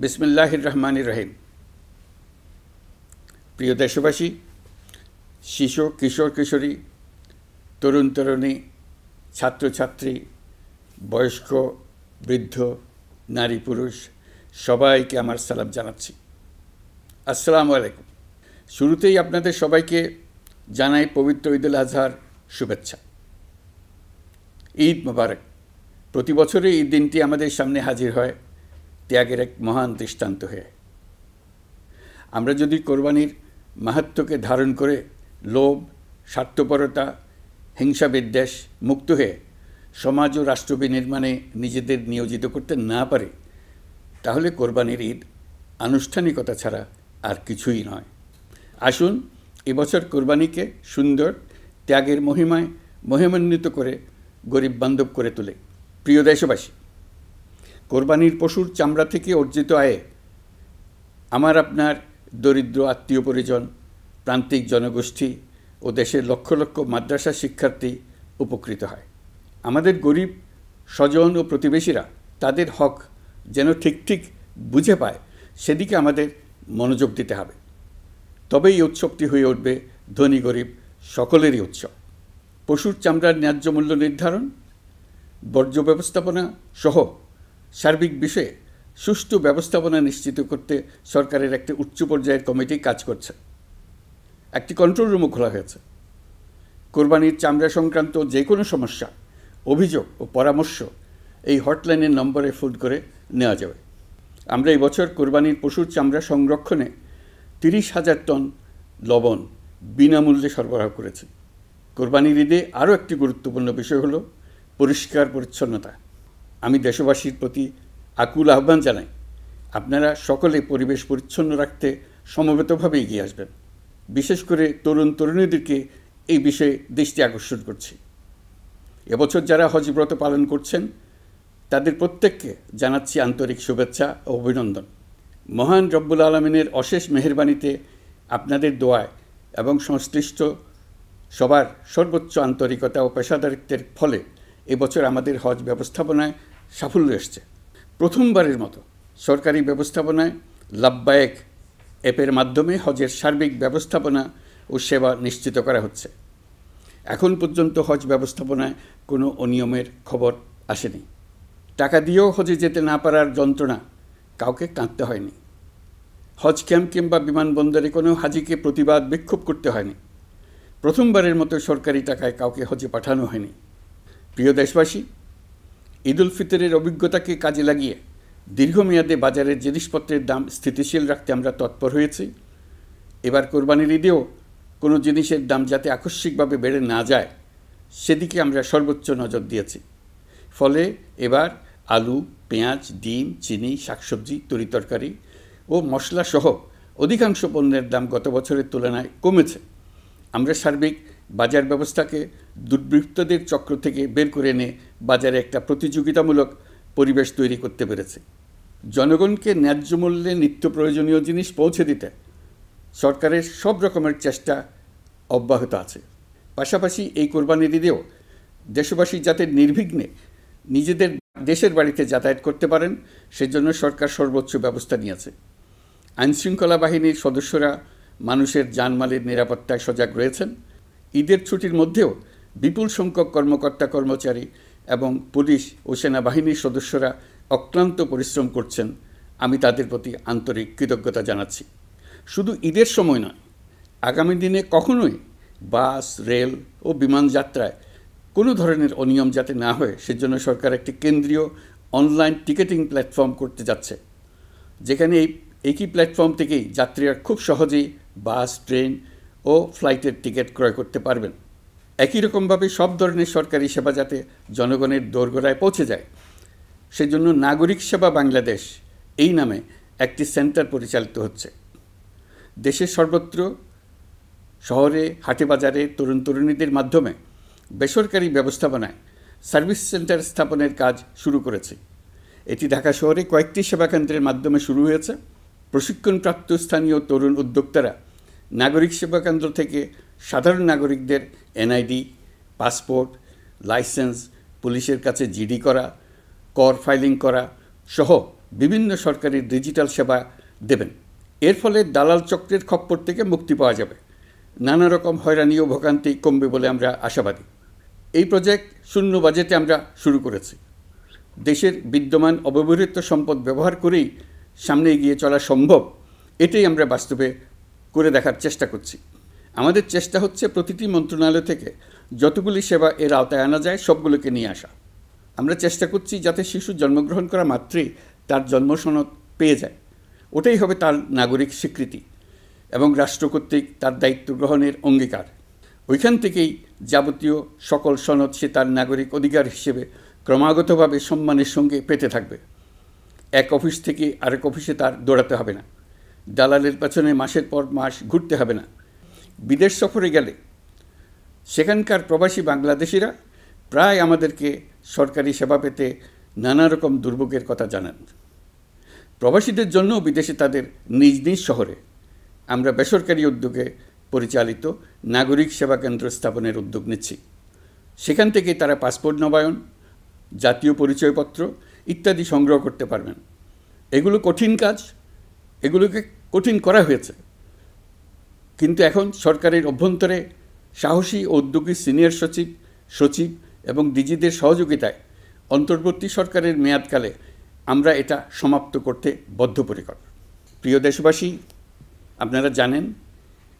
বিসমিল্লাহির রহমানির রহিম। প্রিয় দেশবাসী, শিশু, কিশোর কিশোরী, তরুণ তরুণী, ছাত্রছাত্রী, বয়স্ক, বৃদ্ধ, নারী পুরুষ সবাইকে আমার সালাম জানাচ্ছি। আসসালামু আলাইকুম। শুরুতেই আপনাদের সবাইকে জানাই পবিত্র ঈদুল আজহার শুভেচ্ছা। ঈদ মোবারক। প্রতি বছরই এই দিনটি আমাদের সামনে হাজির হয় ত্যাগের এক মহান দৃষ্টান্ত হয়ে। আমরা যদি কোরবানির মাহাত্ম্যকে ধারণ করে লোভ, স্বার্থপরতা, হিংসা বিদ্বেষ মুক্ত হয়ে সমাজ ও রাষ্ট্র বিনির্মাণে নিজেদের নিয়োজিত করতে না পারি, তাহলে কোরবানির ঈদ আনুষ্ঠানিকতা ছাড়া আর কিছুই নয়। আসুন এবছর কোরবানিকে সুন্দর, ত্যাগের মহিমায় মহিমান্বিত করে গরিব বান্ধব করে তোলে। প্রিয় দেশবাসী, কোরবানির পশুর চামড়া থেকে অর্জিত আয়ে আমার আপনার দরিদ্র আত্মীয় পরিজন, প্রান্তিক জনগোষ্ঠী ও দেশের লক্ষ লক্ষ মাদ্রাসা শিক্ষার্থী উপকৃত হয়। আমাদের গরিব স্বজন ও প্রতিবেশীরা তাদের হক যেন ঠিক ঠিক বুঝে পায়, সেদিকে আমাদের মনোযোগ দিতে হবে। তবেই এই উৎসবটি হয়ে উঠবে ধনী গরিব সকলেরই উৎসব। পশুর চামড়ার ন্যায্য মূল্য নির্ধারণ, বর্জ্য ব্যবস্থাপনা সহ সার্বিক বিষয়ে সুষ্ঠু ব্যবস্থাপনা নিশ্চিত করতে সরকারের একটি উচ্চ পর্যায়ের কমিটি কাজ করছে। একটি কন্ট্রোল রুমও খোলা হয়েছে। কোরবানির চামড়া সংক্রান্ত যে কোনো সমস্যা, অভিযোগ ও পরামর্শ এই হটলাইনের নম্বরে ফোন করে নেওয়া যাবে। আমরা এই বছর কোরবানির পশুর চামড়া সংরক্ষণে 30,000 টন লবণ বিনামূল্যে সরবরাহ করেছি। কোরবানির ঈদে আরও একটি গুরুত্বপূর্ণ বিষয় হলো পরিষ্কার পরিচ্ছন্নতা। আমি দেশবাসীর প্রতি আকুল আহ্বান জানাই, আপনারা সকলে পরিবেশ পরিচ্ছন্ন রাখতে সমবেতভাবে এগিয়ে আসবেন। বিশেষ করে তরুণ তরুণীদেরকে এই বিষয়ে দৃষ্টি আকর্ষণ করছি। এবছর যারা হজ ব্রত পালন করছেন তাদের প্রত্যেককে জানাচ্ছি আন্তরিক শুভেচ্ছা ও অভিনন্দন। মহান রব্বুল আলমিনের অশেষ মেহেরবানিতে, আপনাদের দোয়ায় এবং সংশ্লিষ্ট সবার সর্বোচ্চ আন্তরিকতা ও পেশাদারিত্বের ফলে এবছর আমাদের হজ ব্যবস্থাপনায় সাফল্য এসছে। প্রথমবারের মতো সরকারি ব্যবস্থাপনায় লাব্বায়েক অ্যাপের মাধ্যমে হজের সার্বিক ব্যবস্থাপনা ও সেবা নিশ্চিত করা হচ্ছে। এখন পর্যন্ত হজ ব্যবস্থাপনায় কোনো অনিয়মের খবর আসেনি। টাকা দিয়েও হজে যেতে না পারার যন্ত্রণা কাউকে কাঁদতে হয়নি। হজ ক্যাম্প কিংবা বিমানবন্দরে কোনো হাজিকে প্রতিবাদ বিক্ষোভ করতে হয়নি। প্রথমবারের মতো সরকারি টাকায় কাউকে হজে পাঠানো হয়নি। প্রিয় দেশবাসী, ঈদুল ফিতরের অভিজ্ঞতাকে কাজে লাগিয়ে দীর্ঘমেয়াদে বাজারের জিনিসপত্রের দাম স্থিতিশীল রাখতে আমরা তৎপর হয়েছি। এবার কোরবানির ঈদেও কোনো জিনিসের দাম যাতে আকস্মিকভাবে বেড়ে না যায়, সেদিকে আমরা সর্বোচ্চ নজর দিয়েছি। ফলে এবার আলু, পেঁয়াজ, ডিম, চিনি, শাকসবজি, তরিতরকারি ও মশলাসহ অধিকাংশ পণ্যের দাম গত বছরের তুলনায় কমেছে। আমরা সার্বিক বাজার ব্যবস্থাকে দুর্বৃত্তদের চক্র থেকে বের করে এনে বাজারে একটা প্রতিযোগিতামূলক পরিবেশ তৈরি করতে পেরেছি। জনগণকে ন্যায্য মূল্যে নিত্য প্রয়োজনীয় জিনিস পৌঁছে দিতে সরকারের সব রকমের চেষ্টা অব্যাহত আছে। পাশাপাশি এই কোরবানির ঈদেও দেশবাসী যাতে নির্বিঘ্নে নিজেদের দেশের বাড়িতে যাতায়াত করতে পারেন, সেজন্য সরকার সর্বোচ্চ ব্যবস্থা নিয়েছে। আইনশৃঙ্খলা বাহিনীর সদস্যরা মানুষের জানমালের নিরাপত্তায় সজাগ রয়েছেন। ঈদের ছুটির মধ্যেও বিপুল সংখ্যক কর্মকর্তা কর্মচারী এবং পুলিশ ও সেনাবাহিনীর সদস্যরা অক্লান্ত পরিশ্রম করছেন। আমি তাদের প্রতি আন্তরিক কৃতজ্ঞতা জানাচ্ছি। শুধু ঈদের সময় নয়, আগামী দিনে কখনোই বাস, রেল ও বিমান যাত্রায় কোনো ধরনের অনিয়ম যাতে না হয়, সেজন্য সরকার একটি কেন্দ্রীয় অনলাইন টিকেটিং প্ল্যাটফর্ম করতে যাচ্ছে, যেখানে এই একই প্ল্যাটফর্ম থেকেই যাত্রীরা খুব সহজেই বাস, ট্রেন ও ফ্লাইটের টিকিট ক্রয় করতে পারবেন। একই রকমভাবে সব ধরনের সরকারি সেবা যাতে জনগণের দোরগোড়ায় পৌঁছে যায়, সেজন্য নাগরিক সেবা বাংলাদেশ এই নামে একটি সেন্টার পরিচালিত হচ্ছে। দেশের সর্বত্র শহরে, হাটে বাজারে তরুণ তরুণীদের মাধ্যমে বেসরকারি ব্যবস্থাপনায় সার্ভিস সেন্টার স্থাপনের কাজ শুরু করেছে। এটি ঢাকা শহরে কয়েকটি সেবাকেন্দ্রের মাধ্যমে শুরু হয়েছে। প্রশিক্ষণপ্রাপ্ত স্থানীয় তরুণ উদ্যোক্তারা নাগরিক সেবা কেন্দ্র থেকে সাধারণ নাগরিকদের এনআইডি, পাসপোর্ট, লাইসেন্স, পুলিশের কাছে জিডি করা, কর ফাইলিং করা সহ বিভিন্ন সরকারি ডিজিটাল সেবা দেবেন। এর ফলে দালাল চক্রের খপ্পর থেকে মুক্তি পাওয়া যাবে, নানা রকম হয়রানি ও ভোগান্তি কমবে বলে আমরা আশাবাদী। এই প্রজেক্ট শূন্য বাজেটে আমরা শুরু করেছি। দেশের বিদ্যমান অব্যবহৃত সম্পদ ব্যবহার করেই সামনে এগিয়ে চলা সম্ভব, এটাই আমরা বাস্তবে করে দেখার চেষ্টা করছি। আমাদের চেষ্টা হচ্ছে প্রতিটি মন্ত্রণালয় থেকে যতগুলি সেবা এর আওতায় আনা যায় সবগুলোকে নিয়ে আসা। আমরা চেষ্টা করছি যাতে শিশু জন্মগ্রহণ করা মাত্রই তার জন্ম সনদ পেয়ে যায়। ওটাই হবে তার নাগরিক স্বীকৃতি এবং রাষ্ট্র কর্তৃক তার দায়িত্ব গ্রহণের অঙ্গীকার। ওইখান থেকেই যাবতীয় সকল সনদ সে তার নাগরিক অধিকার হিসেবে ক্রমাগতভাবে সম্মানের সঙ্গে পেতে থাকবে। এক অফিস থেকে আরেক অফিসে তার দৌড়াতে হবে না, দালালের পেছনে মাসের পর মাস ঘুরতে হবে না। বিদেশ সফরে গেলে সেখানকার প্রবাসী বাংলাদেশিরা প্রায় আমাদেরকে সরকারি সেবা পেতে নানা রকম দুর্ভোগের কথা জানান। প্রবাসীদের জন্য বিদেশে তাদের নিজ নিজ শহরে আমরা বেসরকারি উদ্যোগে পরিচালিত নাগরিক সেবা কেন্দ্র স্থাপনের উদ্যোগ নিচ্ছি। সেখান থেকে তারা পাসপোর্ট নবায়ন, জাতীয় পরিচয়পত্র ইত্যাদি সংগ্রহ করতে পারবেন। এগুলো কঠিন কাজ, এগুলোকে কঠিন করা হয়েছে, কিন্তু এখন সরকারের অভ্যন্তরে সাহসী ও উদ্যোগী সিনিয়র সচিব এবং ডিজিদের সহযোগিতায় অন্তর্বর্তী সরকারের মেয়াদকালে আমরা এটা সমাপ্ত করতে বদ্ধপরিকর। প্রিয় দেশবাসী, আপনারা জানেন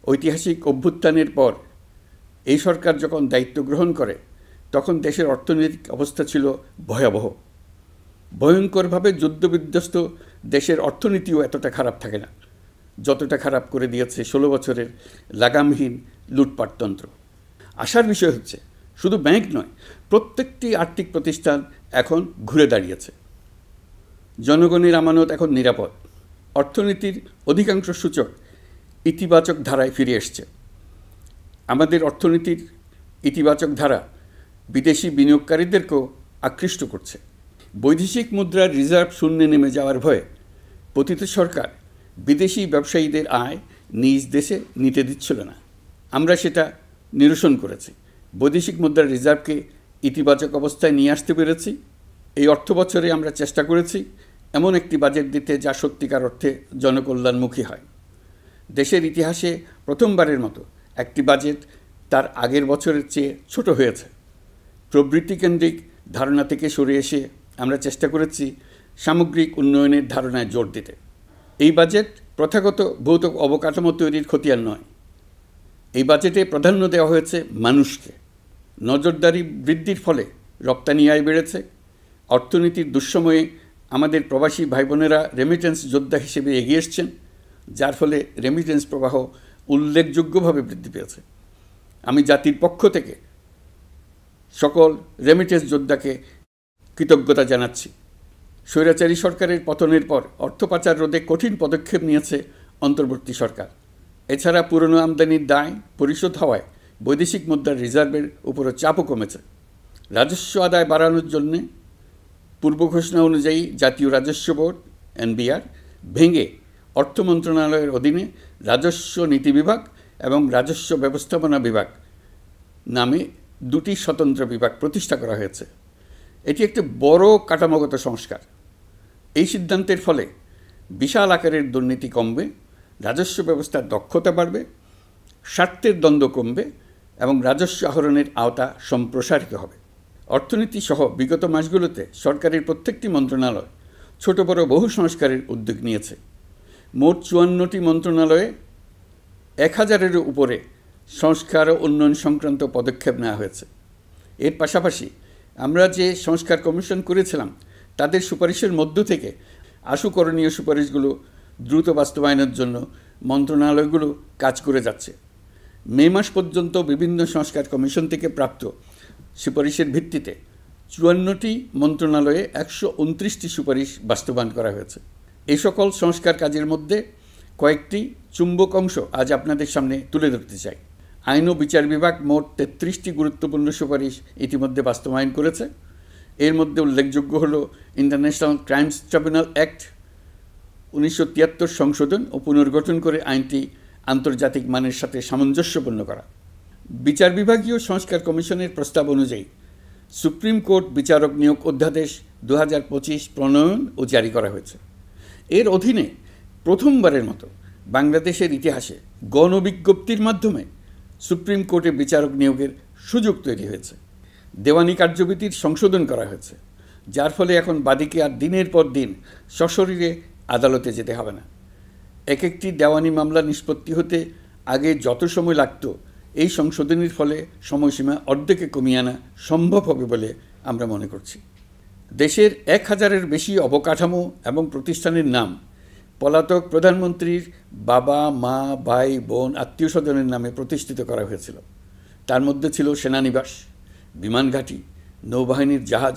ঐতিহাসিক অভ্যুত্থানের পর এই সরকার যখন দায়িত্ব গ্রহণ করে তখন দেশের অর্থনৈতিক অবস্থা ছিল ভয়াবহ। ভয়ঙ্করভাবে যুদ্ধবিধ্বস্ত দেশের অর্থনীতিও এতটা খারাপ থাকে না যতটা খারাপ করে দিয়েছে 16 বছরের লাগামহীন লুটপাটতন্ত্র। আশার বিষয় হচ্ছে শুধু ব্যাংক নয়, প্রত্যেকটি আর্থিক প্রতিষ্ঠান এখন ঘুরে দাঁড়িয়েছে। জনগণের আমানত এখন নিরাপদ। অর্থনীতির অধিকাংশ সূচক ইতিবাচক ধারায় ফিরে এসছে। আমাদের অর্থনীতির ইতিবাচক ধারা বিদেশি বিনিয়োগকারীদেরকেও আকৃষ্ট করছে। বৈদেশিক মুদ্রার রিজার্ভ শূন্যে নেমে যাওয়ার ভয়ে পতিত সরকার বিদেশি ব্যবসায়ীদের আয় নিজ দেশে নিতে দিচ্ছিল না। আমরা সেটা নিরসন করেছি, বৈদেশিক মুদ্রার রিজার্ভকে ইতিবাচক অবস্থায় নিয়ে আসতে পেরেছি। এই অর্থ বছরে আমরা চেষ্টা করেছি এমন একটি বাজেট দিতে যা সত্যিকার অর্থে জনকল্যাণমুখী হয়। দেশের ইতিহাসে প্রথমবারের মতো একটি বাজেট তার আগের বছরের চেয়ে ছোট হয়েছে। প্রবৃত্তিকেন্দ্রিক ধারণা থেকে সরে এসে আমরা চেষ্টা করেছি সামগ্রিক উন্নয়নের ধারণায় জোর দিতে। এই বাজেট প্রথাগত ভৌত অবকাঠামো তৈরির খতিয়ান নয়। এই বাজেটে প্রাধান্য দেওয়া হয়েছে মানুষকে। নজরদারি বৃদ্ধির ফলে রপ্তানি আয় বেড়েছে। অর্থনীতির দুঃসময়ে আমাদের প্রবাসী ভাই বোনেরা রেমিটেন্স যোদ্ধা হিসেবে এগিয়ে এসছেন, যার ফলে রেমিটেন্স প্রবাহ উল্লেখযোগ্যভাবে বৃদ্ধি পেয়েছে। আমি জাতির পক্ষ থেকে সকল রেমিটেন্স যোদ্ধাকে কৃতজ্ঞতা জানাচ্ছি। স্বৈরাচারী সরকারের পতনের পর অর্থ পাচার রোধে কঠিন পদক্ষেপ নিয়েছে অন্তর্বর্তী সরকার। এছাড়া পুরনো আমদানির দায় পরিশোধ হওয়ায় বৈদেশিক মুদ্রার রিজার্ভের উপরও চাপও কমেছে। রাজস্ব আদায় বাড়ানোর জন্য পূর্ব ঘোষণা অনুযায়ী জাতীয় রাজস্ব বোর্ড NBR ভেঙে অর্থ মন্ত্রণালয়ের অধীনে রাজস্ব নীতি বিভাগ এবং রাজস্ব ব্যবস্থাপনা বিভাগ নামে দুটি স্বতন্ত্র বিভাগ প্রতিষ্ঠা করা হয়েছে। এটি একটি বড় কাঠামোগত সংস্কার। এই সিদ্ধান্তের ফলে বিশাল আকারের দুর্নীতি কমবে, রাজস্ব ব্যবস্থার দক্ষতা বাড়বে, স্বার্থের দ্বন্দ্ব কমবে এবং রাজস্ব আহরণের আওতা সম্প্রসারিত হবে। অর্থনীতি সহ বিগত মাসগুলোতে সরকারের প্রত্যেকটি মন্ত্রণালয় ছোট বড় বহু সংস্কারের উদ্যোগ নিয়েছে। মোট 54টি মন্ত্রণালয়ে 1000-এরও উপরে সংস্কার ও উন্নয়ন সংক্রান্ত পদক্ষেপ নেওয়া হয়েছে। এর পাশাপাশি আমরা যে সংস্কার কমিশন করেছিলাম তাদের সুপারিশের মধ্য থেকে আশু করণীয় সুপারিশগুলো দ্রুত বাস্তবায়নের জন্য মন্ত্রণালয়গুলো কাজ করে যাচ্ছে। মে মাস পর্যন্ত বিভিন্ন সংস্কার কমিশন থেকে প্রাপ্ত সুপারিশের ভিত্তিতে 54টি মন্ত্রণালয়ে 129টি সুপারিশ বাস্তবায়ন করা হয়েছে। এই সকল সংস্কার কাজের মধ্যে কয়েকটি চুম্বক অংশ আজ আপনাদের সামনে তুলে ধরতে চাই। আইন ও বিচার বিভাগ মোট 33টি গুরুত্বপূর্ণ সুপারিশ ইতিমধ্যে বাস্তবায়ন করেছে। এর মধ্যে উল্লেখযোগ্য হল ইন্টারন্যাশনাল ক্রাইমস ট্রাইব্যুনাল অ্যাক্ট 1973 সংশোধন ও পুনর্গঠন করে আইনটি আন্তর্জাতিক মানের সাথে সামঞ্জস্যপূর্ণ করা। বিচার বিভাগীয় সংস্কার কমিশনের প্রস্তাব অনুযায়ী সুপ্রিম কোর্ট বিচারক নিয়োগ অধ্যাদেশ 2025 প্রণয়ন ও জারি করা হয়েছে। এর অধীনে প্রথমবারের মতো বাংলাদেশের ইতিহাসে গণবিজ্ঞপ্তির মাধ্যমে সুপ্রিম কোর্টে বিচারক নিয়োগের সুযোগ তৈরি হয়েছে। দেওয়ানি কার্যবিধির সংশোধন করা হয়েছে, যার ফলে এখন বাদীকে আর দিনের পর দিন সশরীরে আদালতে যেতে হবে না। এক একটি দেওয়ানি মামলা নিষ্পত্তি হতে আগে যত সময় লাগত, এই সংশোধনীর ফলে সময়সীমা অর্ধেকে কমিয়ে আনা সম্ভব হবে বলে আমরা মনে করছি। দেশের 1000-এর বেশি অবকাঠামো এবং প্রতিষ্ঠানের নাম পলাতক প্রধানমন্ত্রীর বাবা, মা, ভাই, বোন, আত্মীয় স্বজনের নামে প্রতিষ্ঠিত করা হয়েছিল। তার মধ্যে ছিল সেনানিবাস, বিমানঘাঁটি, নৌবাহিনীর জাহাজ,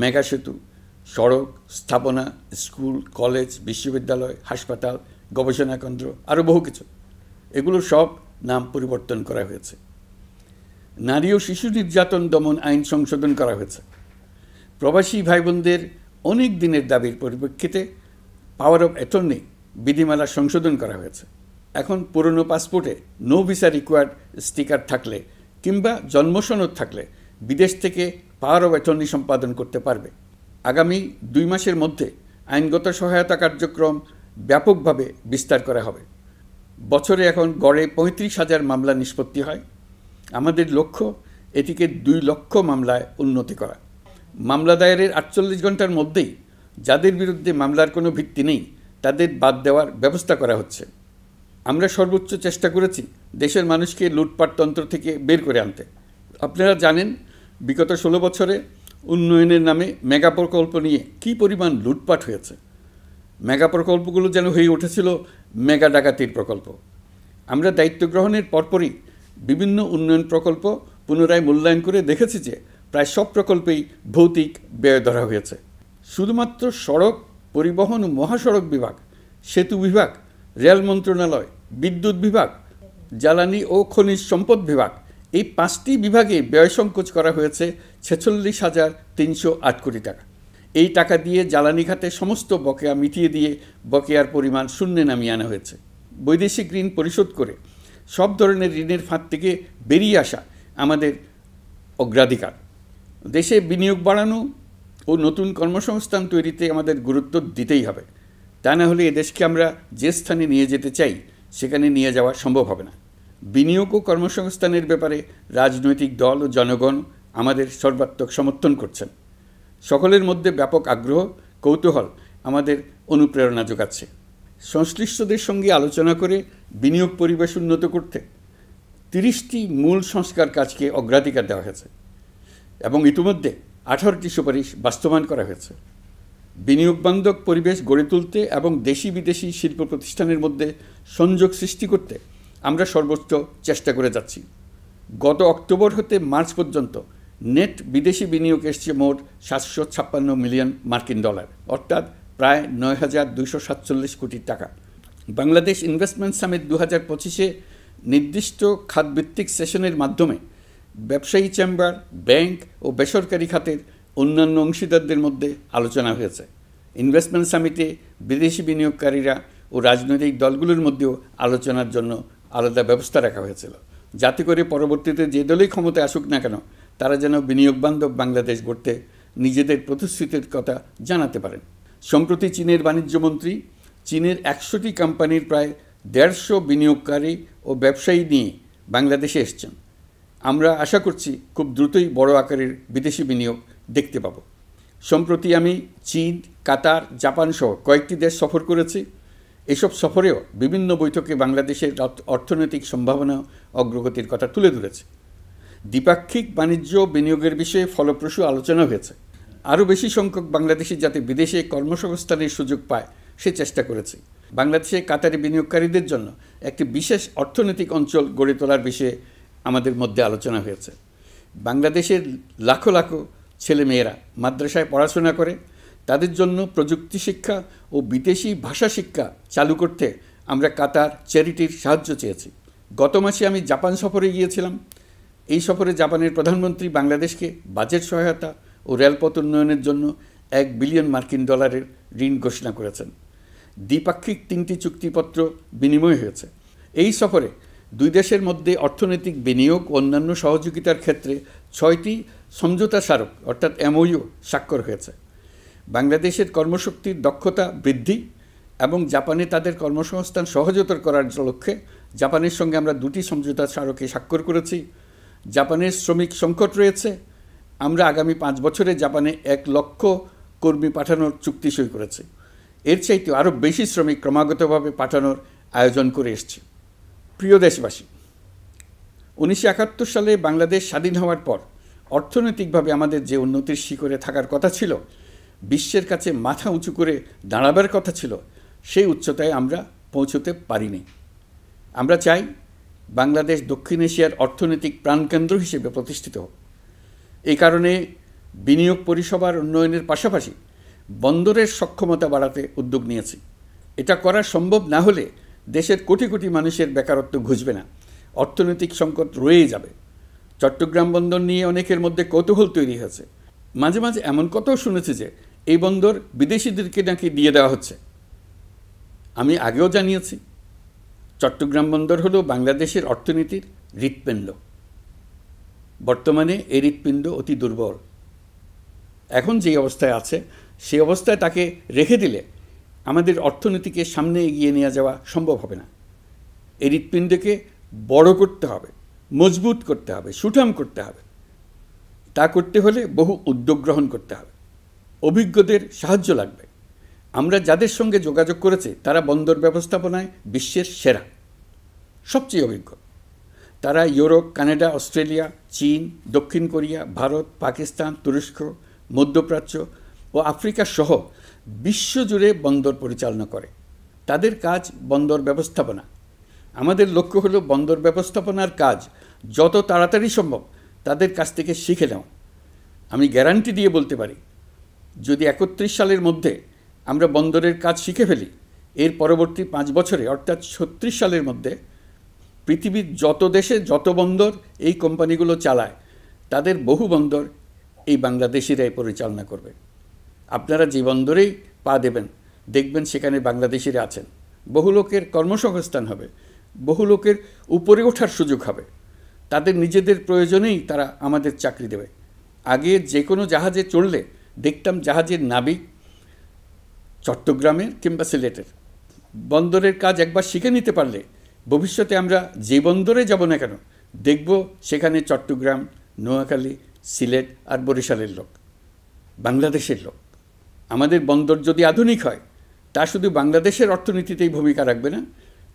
মেগা সেতু, সড়ক, স্থাপনা, স্কুল, কলেজ, বিশ্ববিদ্যালয়, হাসপাতাল, গবেষণা কেন্দ্র, আরও বহু কিছু। এগুলোর সব নাম পরিবর্তন করা হয়েছে। নারী ও শিশু নির্যাতন দমন আইন সংশোধন করা হয়েছে। প্রবাসী ভাই বোনদের অনেক দিনের দাবির পরিপ্রেক্ষিতে পাওয়ার অফ অ্যাটর্নি বিধিমালা সংশোধন করা হয়েছে। এখন পুরনো পাসপোর্টে নো ভিসা রিকোয়ার্ড স্টিকার থাকলে কিংবা জন্মসনদ থাকলে বিদেশ থেকে পাওয়ার অফ অ্যাটর্নি সম্পাদন করতে পারবে। আগামী 2 মাসের মধ্যে আইনগত সহায়তা কার্যক্রম ব্যাপকভাবে বিস্তার করা হবে। বছরে এখন গড়ে 35,000 মামলা নিষ্পত্তি হয়। আমাদের লক্ষ্য এটিকে 2 লক্ষ মামলায় উন্নতি করা। মামলা দায়েরের 48 ঘন্টার মধ্যেই যাদের বিরুদ্ধে মামলার কোনো ভিত্তি নেই তাদের বাদ দেওয়ার ব্যবস্থা করা হচ্ছে। আমরা সর্বোচ্চ চেষ্টা করেছি দেশের মানুষকে লুটপাটতন্ত্র থেকে বের করে আনতে। আপনারা জানেন, বিগত 16 বছরে উন্নয়নের নামে মেগা প্রকল্প নিয়ে কী পরিমাণ লুটপাট হয়েছে। মেগা প্রকল্পগুলো যেন হয়ে উঠেছিল মেগা ডাকাতির প্রকল্প। আমরা দায়িত্ব গ্রহণের পরপরই বিভিন্ন উন্নয়ন প্রকল্প পুনরায় মূল্যায়ন করে দেখেছি যে প্রায় সব প্রকল্পেই ভৌতিক ব্যয় ধরা হয়েছে। শুধুমাত্র সড়ক পরিবহন ও মহাসড়ক বিভাগ, সেতু বিভাগ, রেল মন্ত্রণালয়, বিদ্যুৎ বিভাগ, জ্বালানি ও খনিজ সম্পদ বিভাগ, এই 5টি বিভাগে ব্যয় সংকোচ করা হয়েছে 46,308 কোটি টাকা। এই টাকা দিয়ে জ্বালানি খাতে সমস্ত বকেয়া মিটিয়ে দিয়ে বকেয়ার পরিমাণ শূন্যে নামিয়ে আনা হয়েছে। বৈদেশিক ঋণ পরিশোধ করে সব ধরনের ঋণের ফাঁদ থেকে বেরিয়ে আসা আমাদের অগ্রাধিকার। দেশে বিনিয়োগ বাড়ানো ও নতুন কর্মসংস্থান তৈরিতে আমাদের গুরুত্ব দিতেই হবে। তা না হলে এদেশকে আমরা যে স্থানে নিয়ে যেতে চাই সেখানে নিয়ে যাওয়া সম্ভব হবে না। বিনিয়োগ ও কর্মসংস্থানের ব্যাপারে রাজনৈতিক দল ও জনগণ আমাদের সর্বাত্মক সমর্থন করছেন। সকলের মধ্যে ব্যাপক আগ্রহ, কৌতূহল আমাদের অনুপ্রেরণা যোগাচ্ছে। সংশ্লিষ্টদের সঙ্গে আলোচনা করে বিনিয়োগ পরিবেশ উন্নত করতে 30টি মূল সংস্কার কাজকে অগ্রাধিকার দেওয়া হয়েছে এবং ইতিমধ্যে 18টি সুপারিশ বাস্তবায়ন করা হয়েছে। বিনিয়োগ বান্ধব পরিবেশ গড়ে তুলতে এবং দেশি বিদেশি শিল্প প্রতিষ্ঠানের মধ্যে সংযোগ সৃষ্টি করতে আমরা সর্বোচ্চ চেষ্টা করে যাচ্ছি। গত অক্টোবর হতে মার্চ পর্যন্ত নেট বিদেশি বিনিয়োগ এসছে মোট 756 মিলিয়ন মার্কিন ডলার, অর্থাৎ প্রায় 9,247 কোটি টাকা। বাংলাদেশ ইনভেস্টমেন্ট সামিট 2025-এ নির্দিষ্ট খাতভিত্তিক সেশনের মাধ্যমে ব্যবসায়ী চেম্বার, ব্যাংক ও বেসরকারি খাতের অন্যান্য অংশীদারদের মধ্যে আলোচনা হয়েছে। ইনভেস্টমেন্ট সামিটে বিদেশি বিনিয়োগকারীরা ও রাজনৈতিক দলগুলোর মধ্যেও আলোচনার জন্য আলাদা ব্যবস্থা রাখা হয়েছিল, যাতে করে পরবর্তীতে যে দলই ক্ষমতায় আসুক না কেন তারা যেন বিনিয়োগ বান্ধব বাংলাদেশ গড়তে নিজেদের প্রতিশ্রুতির কথা জানাতে পারেন। সম্প্রতি চীনের বাণিজ্যমন্ত্রী চীনের 100টি কোম্পানির প্রায় 150 বিনিয়োগকারী ও ব্যবসায়ী নিয়ে বাংলাদেশে এসছেন। আমরা আশা করছি খুব দ্রুতই বড় আকারের বিদেশি বিনিয়োগ দেখতে পাব। সম্প্রতি আমি চীন, কাতার, জাপান সহ কয়েকটি দেশ সফর করেছি। এসব সফরেও বিভিন্ন বৈঠকে বাংলাদেশের অর্থনৈতিক সম্ভাবনা অগ্রগতির কথা তুলে ধরেছে। দ্বিপাক্ষিক বাণিজ্য বিনিয়োগের বিষয়ে ফলপ্রসূ আলোচনা হয়েছে। আরও বেশি সংখ্যক বাংলাদেশি যাতে বিদেশে কর্মসংস্থানের সুযোগ পায় সে চেষ্টা করেছে। বাংলাদেশে কাতারি বিনিয়োগকারীদের জন্য একটি বিশেষ অর্থনৈতিক অঞ্চল গড়ে তোলার বিষয়ে আমাদের মধ্যে আলোচনা হয়েছে। বাংলাদেশের লাখো লাখো ছেলেমেয়েরা মাদ্রাসায় পড়াশোনা করে, তাদের জন্য প্রযুক্তি শিক্ষা ও বিদেশি ভাষা শিক্ষা চালু করতে আমরা কাতার চ্যারিটির সাহায্য চেয়েছি। গত মাসে আমি জাপান সফরে গিয়েছিলাম। এই সফরে জাপানের প্রধানমন্ত্রী বাংলাদেশকে বাজেট সহায়তা ও রেলপথ উন্নয়নের জন্য $1 বিলিয়ন মার্কিন ডলারের ঋণ ঘোষণা করেছেন। দ্বিপাক্ষিক 3টি চুক্তিপত্র বিনিময় হয়েছে। এই সফরে 2 দেশের মধ্যে অর্থনৈতিক বিনিয়োগ ও অন্যান্য সহযোগিতার ক্ষেত্রে 6টি সমঝোতা স্মারক অর্থাৎ MOU স্বাক্ষর হয়েছে। বাংলাদেশের কর্মশক্তির দক্ষতা বৃদ্ধি এবং জাপানে তাদের কর্মসংস্থান সহজতর করার লক্ষ্যে জাপানের সঙ্গে আমরা 2টি সমঝোতা স্মারকে স্বাক্ষর করেছি। জাপানের শ্রমিক সংকট রয়েছে, আমরা আগামী 5 বছরে জাপানে 1 লক্ষ কর্মী পাঠানোর চুক্তি সই করেছি। এর চাইতে আরও বেশি শ্রমিক ক্রমাগতভাবে পাঠানোর আয়োজন করে এসছে। প্রিয় দেশবাসী, 1971 সালে বাংলাদেশ স্বাধীন হওয়ার পর অর্থনৈতিকভাবে আমাদের যে উন্নতির শিখরে থাকার কথা ছিল, বিশ্বের কাছে মাথা উঁচু করে দাঁড়াবার কথা ছিল, সেই উচ্চতায় আমরা পৌঁছতে পারিনি। আমরা চাই বাংলাদেশ দক্ষিণ এশিয়ার অর্থনৈতিক প্রাণকেন্দ্র হিসেবে প্রতিষ্ঠিত হোক। এই কারণে বিনিয়োগ পরিষেবার উন্নয়নের পাশাপাশি বন্দরের সক্ষমতা বাড়াতে উদ্যোগ নিয়েছি। এটা করা সম্ভব না হলে দেশের কোটি কোটি মানুষের বেকারত্ব ঘুচবে না, অর্থনৈতিক সংকট রয়েই যাবে। চট্টগ্রাম বন্দর নিয়ে অনেকের মধ্যে কৌতূহল তৈরি হয়েছে। মাঝে মাঝে এমন কথাও শুনেছি যে এই বন্দর বিদেশিদেরকে নাকি দিয়ে দেওয়া হচ্ছে। আমি আগেও জানিয়েছি, চট্টগ্রাম বন্দর হলো বাংলাদেশের অর্থনীতির হৃৎপিণ্ড। বর্তমানে এই হৃৎপিণ্ড অতি দুর্বল। এখন যে অবস্থায় আছে সেই অবস্থায় তাকে রেখে দিলে আমাদের অর্থনীতিকে সামনে এগিয়ে নিয়ে যাওয়া সম্ভব হবে না। এই হৃৎপিণ্ডকে বড় করতে হবে, মজবুত করতে হবে, সুঠাম করতে হবে। তা করতে হলে বহু উদ্যোগ গ্রহণ করতে হবে, অভিজ্ঞদের সাহায্য লাগবে। আমরা যাদের সঙ্গে যোগাযোগ করেছি তারা বন্দর ব্যবস্থাপনায় বিশ্বের সেরা, সবচেয়ে অভিজ্ঞ। তারা ইউরোপ, কানাডা, অস্ট্রেলিয়া, চীন, দক্ষিণ কোরিয়া, ভারত, পাকিস্তান, তুরস্ক, মধ্যপ্রাচ্য ও আফ্রিকা সহ বিশ্বজুড়ে বন্দর পরিচালনা করে। তাদের কাজ বন্দর ব্যবস্থাপনা। আমাদের লক্ষ্য হলো বন্দর ব্যবস্থাপনার কাজ যত তাড়াতাড়ি সম্ভব তাদের কাছ থেকে শিখে নাও। আমি গ্যারান্টি দিয়ে বলতে পারি, যদি 31 সালের মধ্যে আমরা বন্দরের কাজ শিখে ফেলি, এর পরবর্তী 5 বছরে অর্থাৎ 36 সালের মধ্যে পৃথিবীর যত দেশে যত বন্দর এই কোম্পানিগুলো চালায় তাদের বহু বন্দর এই বাংলাদেশিরাই পরিচালনা করবে। আপনারা যে বন্দরেই পা দেবেন দেখবেন সেখানে বাংলাদেশিরা আছেন। বহু লোকের কর্মসংস্থান হবে, বহু লোকের উপরে ওঠার সুযোগ হবে। তাদের নিজেদের প্রয়োজনেই তারা আমাদের চাকরি দেবে। আগে যে কোনো জাহাজে চড়লে দেখতাম জাহাজের নাবিক চট্টগ্রামের কিংবা সিলেটের। বন্দরের কাজ একবার শিখে নিতে পারলে ভবিষ্যতে আমরা যে বন্দরে যাব না কেন দেখব সেখানে চট্টগ্রাম, নোয়াখালী, সিলেট আর বরিশালের লোক, বাংলাদেশের লোক। আমাদের বন্দর যদি আধুনিক হয় তা শুধু বাংলাদেশের অর্থনীতিতেই ভূমিকা রাখবে না,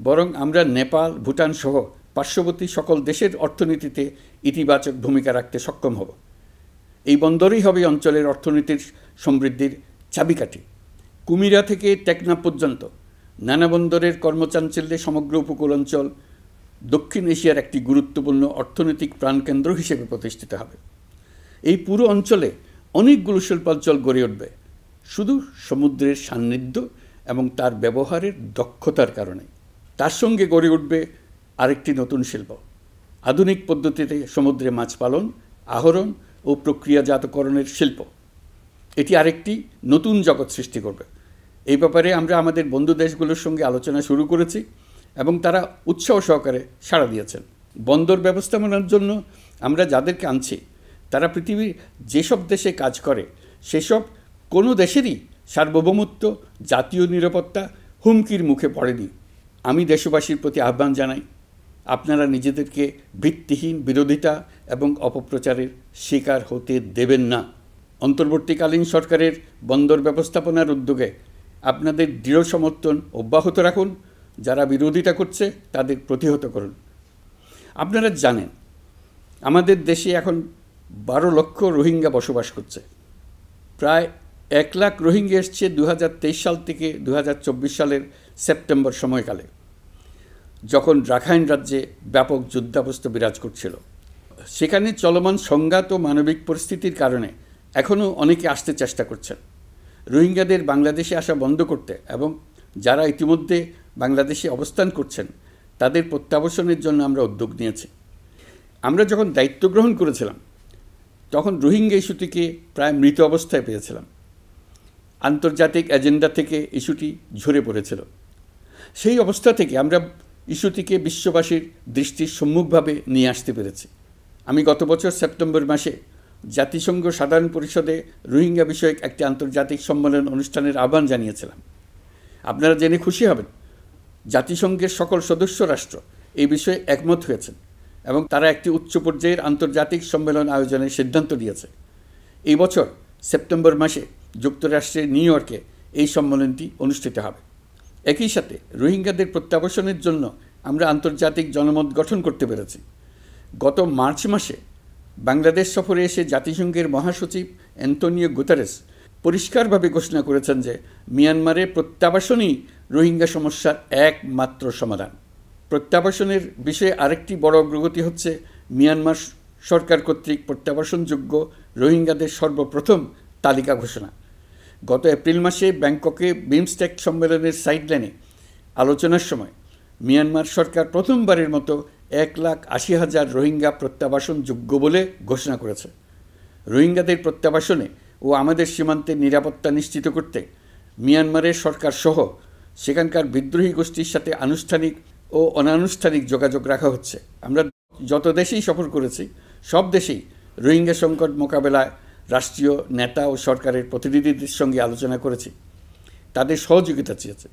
বরং আমরা নেপাল, ভুটান সহ পার্শ্ববর্তী সকল দেশের অর্থনীতিতে ইতিবাচক ভূমিকা রাখতে সক্ষম হব। এই বন্দরই হবে অঞ্চলের অর্থনীতির সমৃদ্ধির চাবিকাঠি। কুমিরা থেকে টেকনাফ পর্যন্ত নানা বন্দরের কর্মচাঞ্চল্যে সমগ্র উপকূল অঞ্চল দক্ষিণ এশিয়ার একটি গুরুত্বপূর্ণ অর্থনৈতিক প্রাণকেন্দ্র হিসেবে প্রতিষ্ঠিত হবে। এই পুরো অঞ্চলে অনেকগুলো শিল্পাঞ্চল গড়ে উঠবে শুধু সমুদ্রের সান্নিধ্য এবং তার ব্যবহারের দক্ষতার কারণে। তার সঙ্গে গড়ে উঠবে আরেকটি নতুন শিল্প, আধুনিক পদ্ধতিতে সমুদ্রে মাছ পালন, আহরণ ও প্রক্রিয়াজাতকরণের শিল্প। এটি আরেকটি নতুন জগৎ সৃষ্টি করবে। এই ব্যাপারে আমরা আমাদের বন্ধু দেশগুলোর সঙ্গে আলোচনা শুরু করেছি এবং তারা উৎসাহ সহকারে সাড়া দিয়েছেন। বন্দর ব্যবস্থাপনার জন্য আমরা যাদেরকে আনছি তারা পৃথিবীর যেসব দেশে কাজ করে সেসব কোনো দেশেরই সার্বভৌমত্ব, জাতীয় নিরাপত্তা হুমকির মুখে পড়েনি। আমি দেশবাসীর প্রতি আহ্বান জানাই, আপনারা নিজেদেরকে ভিত্তিহীন বিরোধিতা এবং অপপ্রচারের শিকার হতে দেবেন না। অন্তর্বর্তীকালীন সরকারের বন্দর ব্যবস্থাপনার উদ্যোগে আপনাদের দৃঢ় সমর্থন অব্যাহত রাখুন। যারা বিরোধিতা করছে তাদের প্রতিহত করুন। আপনারা জানেন আমাদের দেশে এখন 12 লক্ষ রোহিঙ্গা বসবাস করছে। প্রায় 1 লাখ রোহিঙ্গা এসছে 2023 সাল থেকে 2024 সালের সেপ্টেম্বর সময়কালে, যখন রাখাইন রাজ্যে ব্যাপক যুদ্ধাবস্থা বিরাজ করছিল। সেখানে চলমান সংঘাত ও মানবিক পরিস্থিতির কারণে এখনও অনেকে আসতে চেষ্টা করছেন। রোহিঙ্গাদের বাংলাদেশে আসা বন্ধ করতে এবং যারা ইতিমধ্যে বাংলাদেশে অবস্থান করছেন তাদের প্রত্যাবাসনের জন্য আমরা উদ্যোগ নিয়েছি। আমরা যখন দায়িত্ব গ্রহণ করেছিলাম তখন রোহিঙ্গা ইস্যুটিকে প্রায় মৃত অবস্থায় পেয়েছিলাম। আন্তর্জাতিক এজেন্ডা থেকে ইস্যুটি ঝরে পড়েছিল। সেই অবস্থা থেকে আমরা ইস্যুটিকে বিশ্ববাসীর দৃষ্টির সম্মুখভাবে নিয়ে আসতে পেরেছি। আমি গত বছর সেপ্টেম্বর মাসে জাতিসংঘ সাধারণ পরিষদে রোহিঙ্গা বিষয়ক একটি আন্তর্জাতিক সম্মেলন অনুষ্ঠানের আহ্বান জানিয়েছিলাম। আপনারা জেনে খুশি হবেন, জাতিসংঘের সকল সদস্য রাষ্ট্র এই বিষয়ে একমত হয়েছেন এবং তারা একটি উচ্চ পর্যায়ের আন্তর্জাতিক সম্মেলন আয়োজনের সিদ্ধান্ত নিয়েছে। এই বছর সেপ্টেম্বর মাসে যুক্তরাষ্ট্রের নিউ ইয়র্কে এই সম্মেলনটি অনুষ্ঠিত হবে। একই সাথে রোহিঙ্গাদের প্রত্যাবাসনের জন্য আমরা আন্তর্জাতিক জনমত গঠন করতে পেরেছি। গত মার্চ মাসে বাংলাদেশ সফরে এসে জাতিসংঘের মহাসচিব অ্যান্তোনিও গুতেরেস পরিষ্কারভাবে ঘোষণা করেছেন যে মিয়ানমারে প্রত্যাবাসনই রোহিঙ্গা সমস্যার একমাত্র সমাধান। প্রত্যাবাসনের বিষয়ে আরেকটি বড় অগ্রগতি হচ্ছে মিয়ানমার সরকার কর্তৃক প্রত্যাবাসনযোগ্য রোহিঙ্গাদের সর্বপ্রথম তালিকা ঘোষণা। গত এপ্রিল মাসে ব্যাংককে বিমস্টেক সম্মেলনের সাইডলাইনে আলোচনার সময় মিয়ানমার সরকার প্রথমবারের মতো 1,80,000 রোহিঙ্গা প্রত্যাবাসনযোগ্য বলে ঘোষণা করেছে। রোহিঙ্গাদের প্রত্যাবাসনে ও আমাদের সীমান্তের নিরাপত্তা নিশ্চিত করতে মিয়ানমারের সরকার সহ সেখানকার বিদ্রোহী গোষ্ঠীর সাথে আনুষ্ঠানিক ও অনানুষ্ঠানিক যোগাযোগ রাখা হচ্ছে। আমরা যত দেশেই সফর করেছি সব দেশেই রোহিঙ্গা সংকট মোকাবেলায় রাষ্ট্রীয় নেতা ও সরকারের প্রতিনিধিদের সঙ্গে আলোচনা করেছি, তাদের সহযোগিতা চেয়েছে।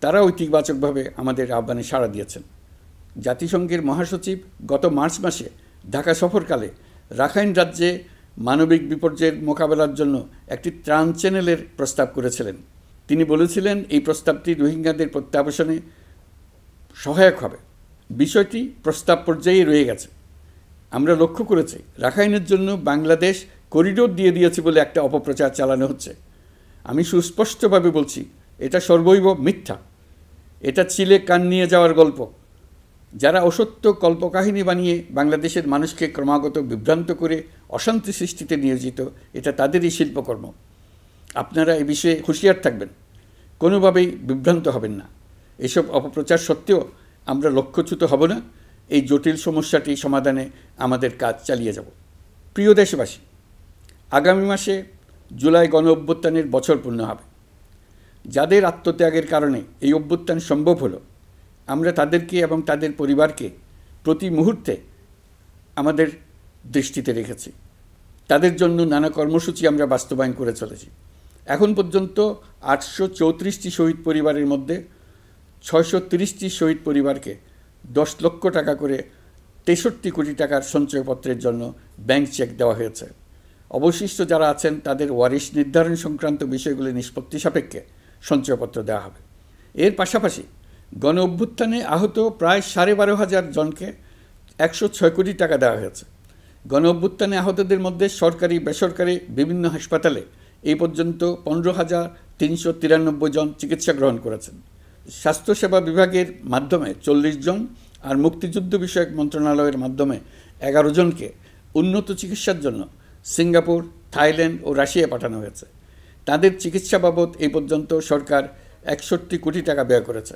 তারা ইতিবাচকভাবে আমাদের আহ্বানে সাড়া দিয়েছেন। জাতিসংঘের মহাসচিব গত মার্চ মাসে ঢাকা সফরকালে রাখাইন রাজ্যে মানবিক বিপর্যয়ের মোকাবেলার জন্য একটি ত্রাণ চ্যানেলের প্রস্তাব করেছিলেন। তিনি বলেছিলেন এই প্রস্তাবটি রোহিঙ্গাদের প্রত্যাবাসনে সহায়ক হবে। বিষয়টি প্রস্তাব পর্যায়ে রয়ে গেছে। আমরা লক্ষ্য করেছি রাখাইনের জন্য বাংলাদেশ করিডোর দিয়ে দিয়েছে বলে একটা অপপ্রচার চালানো হচ্ছে। আমি সুস্পষ্টভাবে বলছি, এটা সর্বৈব মিথ্যা। এটা চিলে কান নিয়ে যাওয়ার গল্প। যারা অসত্য কল্পকাহিনী বানিয়ে বাংলাদেশের মানুষকে ক্রমাগত বিভ্রান্ত করে অশান্তি সৃষ্টিতে নিয়োজিত, এটা তাদেরই শিল্পকর্ম। আপনারা এই বিষয়ে হুঁশিয়ার থাকবেন, কোনোভাবেই বিভ্রান্ত হবেন না। এসব অপপ্রচার সত্ত্বেও আমরা লক্ষ্যচ্যুত হব না। এই জটিল সমস্যাটি সমাধানে আমাদের কাজ চালিয়ে যাব। প্রিয় দেশবাসী, আগামী মাসে জুলাই গণ অভ্যুত্থানের বছর পূর্ণ হবে। যাদের আত্মত্যাগের কারণে এই অভ্যুত্থান সম্ভব হলো, আমরা তাদেরকে এবং তাদের পরিবারকে প্রতি মুহূর্তে আমাদের দৃষ্টিতে রেখেছি। তাদের জন্য নানা কর্মসূচি আমরা বাস্তবায়ন করে চলেছি। এখন পর্যন্ত 834টি শহীদ পরিবারের মধ্যে 630টি শহীদ পরিবারকে 10 লক্ষ টাকা করে 63 কোটি টাকার সঞ্চয়পত্রের জন্য ব্যাংক চেক দেওয়া হয়েছে। অবশিষ্ট যারা আছেন তাদের ওয়ারিশ নির্ধারণ সংক্রান্ত বিষয়গুলি নিষ্পত্তি সাপেক্ষে সঞ্চয়পত্র দেওয়া হবে। এর পাশাপাশি গণ অভ্যুত্থানে আহত প্রায় 12,500 জনকে 106 কোটি টাকা দেওয়া হয়েছে। গণ অভ্যুত্থানে আহতদের মধ্যে সরকারি বেসরকারি বিভিন্ন হাসপাতালে এই পর্যন্ত 15,393 জন চিকিৎসা গ্রহণ করেছেন। স্বাস্থ্যসেবা বিভাগের মাধ্যমে 40 জন আর মুক্তিযুদ্ধ বিষয়ক মন্ত্রণালয়ের মাধ্যমে 11 জনকে উন্নত চিকিৎসার জন্য সিঙ্গাপুর, থাইল্যান্ড ও রাশিয়া পাঠানো হয়েছে। তাদের চিকিৎসা বাবদ এই পর্যন্ত সরকার 61 কোটি টাকা ব্যয় করেছে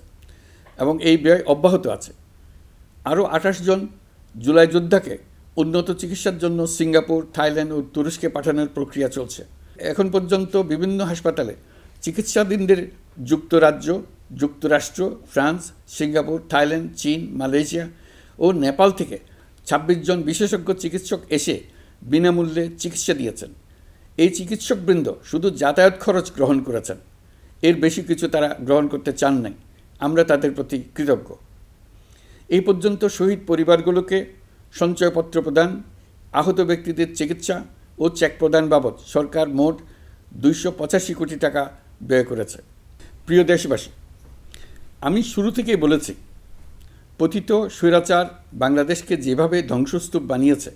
এবং এই ব্যয় অব্যাহত আছে। আরও 28 জন জুলাই যোদ্ধাকে উন্নত চিকিৎসার জন্য সিঙ্গাপুর, থাইল্যান্ড ও তুরস্কে পাঠানোর প্রক্রিয়া চলছে। এখন পর্যন্ত বিভিন্ন হাসপাতালে চিকিৎসাধীনদের যুক্তরাজ্য, যুক্তরাষ্ট্র, ফ্রান্স, সিঙ্গাপুর, থাইল্যান্ড, চীন, মালয়েশিয়া ও নেপাল থেকে 26 জন বিশেষজ্ঞ চিকিৎসক এসে বিনামূল্যে চিকিৎসা দিয়েছেন। এই চিকিৎসকবৃন্দ শুধু যাতায়াত খরচ গ্রহণ করেছেন, এর বেশি কিছু তারা গ্রহণ করতে চান নাই। আমরা তাদের প্রতি কৃতজ্ঞ। এই পর্যন্ত শহীদ পরিবারগুলোকে সঞ্চয়পত্র প্রদান, আহত ব্যক্তিদের চিকিৎসা ও চেক প্রদান বাবদ সরকার মোট 285 কোটি টাকা ব্যয় করেছে। প্রিয় দেশবাসী, আমি শুরু থেকেই বলেছি, পতিত স্বৈরাচার বাংলাদেশকে যেভাবে ধ্বংসস্তূপ বানিয়েছে,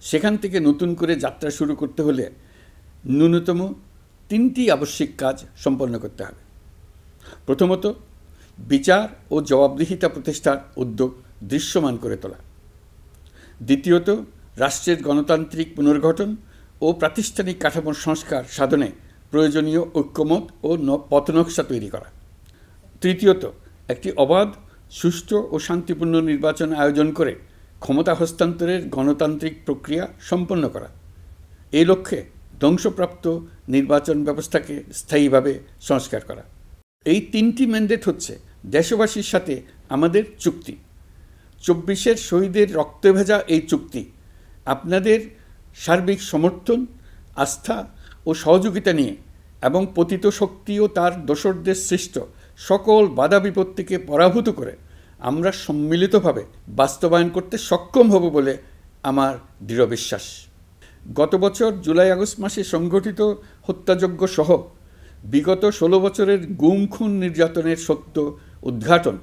সেখান থেকে নতুন করে যাত্রা শুরু করতে হলে ন্যূনতম 3টি আবশ্যিক কাজ সম্পন্ন করতে হবে। প্রথমত, বিচার ও জবাবদিহিতা প্রতিষ্ঠার উদ্যোগ দৃশ্যমান করে তোলা। দ্বিতীয়ত, রাষ্ট্রের গণতান্ত্রিক পুনর্গঠন ও প্রাতিষ্ঠানিক কাঠামোর সংস্কার সাধনে প্রয়োজনীয় ঐক্যমত ও পথনকশা তৈরি করা। তৃতীয়ত, একটি অবাধ, সুষ্ঠু ও শান্তিপূর্ণ নির্বাচন আয়োজন করে ক্ষমতা হস্তান্তরের গণতান্ত্রিক প্রক্রিয়া সম্পন্ন করা। এই লক্ষ্যে ধ্বংসপ্রাপ্ত নির্বাচন ব্যবস্থাকে স্থায়ীভাবে সংস্কার করা। এই 3টি ম্যান্ডেট হচ্ছে দেশবাসীর সাথে আমাদের চুক্তি। 24-এর শহীদের রক্তে ভেজা এই চুক্তি আপনাদের সার্বিক সমর্থন, আস্থা ও সহযোগিতা নিয়ে এবং পতিত শক্তি ও তার দোসরদের সৃষ্ট সকল বাধা বিপত্তিকে পরাভূত করে আমরা সম্মিলিতভাবে বাস্তবায়ন করতে সক্ষম হব বলে আমার দৃঢ় বিশ্বাস। গত বছর জুলাই আগস্ট মাসে সংঘটিত হত্যাযজ্ঞ সহ বিগত 16 বছরের গুম খুন নির্যাতনের সত্য উদ্ঘাটন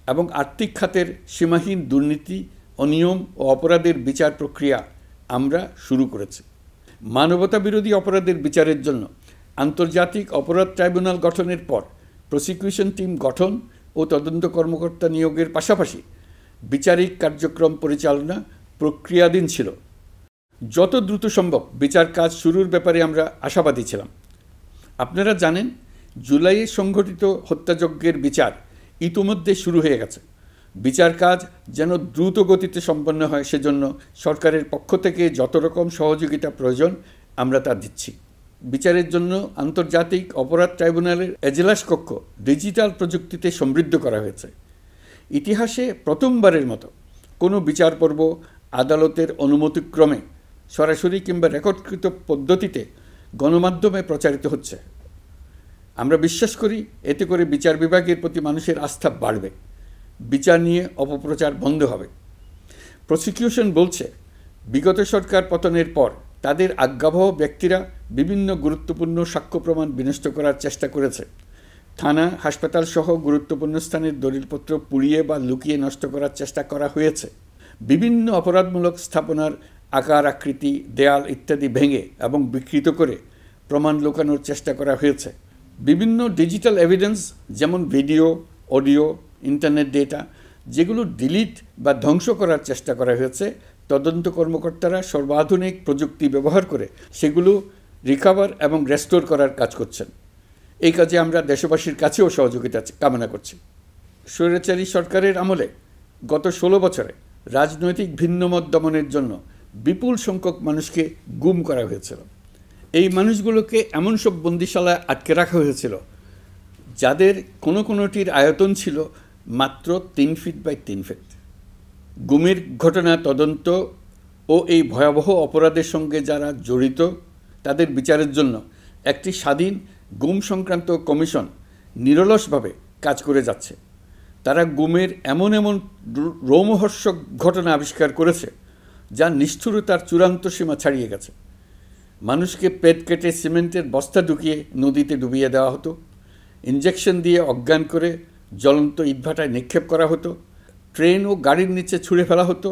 এবং আর্থিক খাতের সীমাহীন দুর্নীতি, অনিয়ম ও অপরাধের বিচার প্রক্রিয়া আমরা শুরু করেছি। মানবতা বিরোধী অপরাধের বিচারের জন্য আন্তর্জাতিক অপরাধ ট্রাইব্যুনাল গঠনের পর প্রসিকিউশন টিম গঠন ও তদন্ত কর্মকর্তা নিয়োগের পাশাপাশি বিচারিক কার্যক্রম পরিচালনা প্রক্রিয়াধীন ছিল। যত দ্রুত সম্ভব বিচার কাজ শুরুর ব্যাপারে আমরা আশাবাদী ছিলাম। আপনারা জানেন, জুলাইয়ে সংঘটিত হত্যাযজ্ঞের বিচার ইতিমধ্যে শুরু হয়ে গেছে। বিচার কাজ যেন দ্রুত গতিতে সম্পন্ন হয় সেজন্য সরকারের পক্ষ থেকে যত রকম সহযোগিতা প্রয়োজন আমরা তা দিচ্ছি। বিচারের জন্য আন্তর্জাতিক অপরাধ ট্রাইব্যুনালের এজলাস কক্ষ ডিজিটাল প্রযুক্তিতে সমৃদ্ধ করা হয়েছে। ইতিহাসে প্রথমবারের মতো কোনো বিচার পর্ব আদালতের অনুমতিক্রমে সরাসরি কিংবা রেকর্ডকৃত পদ্ধতিতে গণমাধ্যমে প্রচারিত হচ্ছে। আমরা বিশ্বাস করি এতে করে বিচার বিভাগের প্রতি মানুষের আস্থা বাড়বে, বিচার নিয়ে অপপ্রচার বন্ধ হবে। প্রসিকিউশন বলছে, বিগত সরকার পতনের পর তাদের আজ্ঞাবহ ব্যক্তিরা বিভিন্ন গুরুত্বপূর্ণ সাক্ষ্য প্রমাণ বিনষ্ট করার চেষ্টা করেছে। থানা, হাসপাতাল সহ গুরুত্বপূর্ণ স্থানের দলিলপত্র পুড়িয়ে বা লুকিয়ে নষ্ট করার চেষ্টা করা হয়েছে। বিভিন্ন অপরাধমূলক স্থাপনার আকার, আকৃতি, দেয়াল ইত্যাদি ভেঙে এবং বিকৃত করে প্রমাণ লুকানোর চেষ্টা করা হয়েছে। বিভিন্ন ডিজিটাল এভিডেন্স যেমন ভিডিও, অডিও, ইন্টারনেট ডেটা যেগুলো ডিলিট বা ধ্বংস করার চেষ্টা করা হয়েছে, তদন্ত কর্মকর্তারা সর্বাধুনিক প্রযুক্তি ব্যবহার করে সেগুলো রিকভার এবং রেস্টোর করার কাজ করছেন। এই কাজে আমরা দেশবাসীর কাছেও সহযোগিতা কামনা করছি। স্বৈরাচারী সরকারের আমলে গত 16 বছরে রাজনৈতিক ভিন্নমত দমনের জন্য বিপুল সংখ্যক মানুষকে গুম করা হয়েছিল। এই মানুষগুলোকে এমন সব বন্দিশালায় আটকে রাখা হয়েছিল যাদের কোনোটির আয়তন ছিল মাত্র 3 ফিট বাই 3 ফিট। গুমের ঘটনা তদন্ত ও এই ভয়াবহ অপরাধের সঙ্গে যারা জড়িত তাদের বিচারের জন্য একটি স্বাধীন গুম সংক্রান্ত কমিশন নিরলসভাবে কাজ করে যাচ্ছে। তারা গুমের এমন রোমহর্ষক ঘটনা আবিষ্কার করেছে যা নিষ্ঠুরতার চূড়ান্ত সীমা ছাড়িয়ে গেছে। মানুষকে পেট কেটে সিমেন্টের বস্তা ঢুকিয়ে নদীতে ডুবিয়ে দেওয়া হতো, ইঞ্জেকশন দিয়ে অজ্ঞান করে জ্বলন্ত ইটভাটায় নিক্ষেপ করা হতো, ট্রেন ও গাড়ির নিচে ছুঁড়ে ফেলা হতো।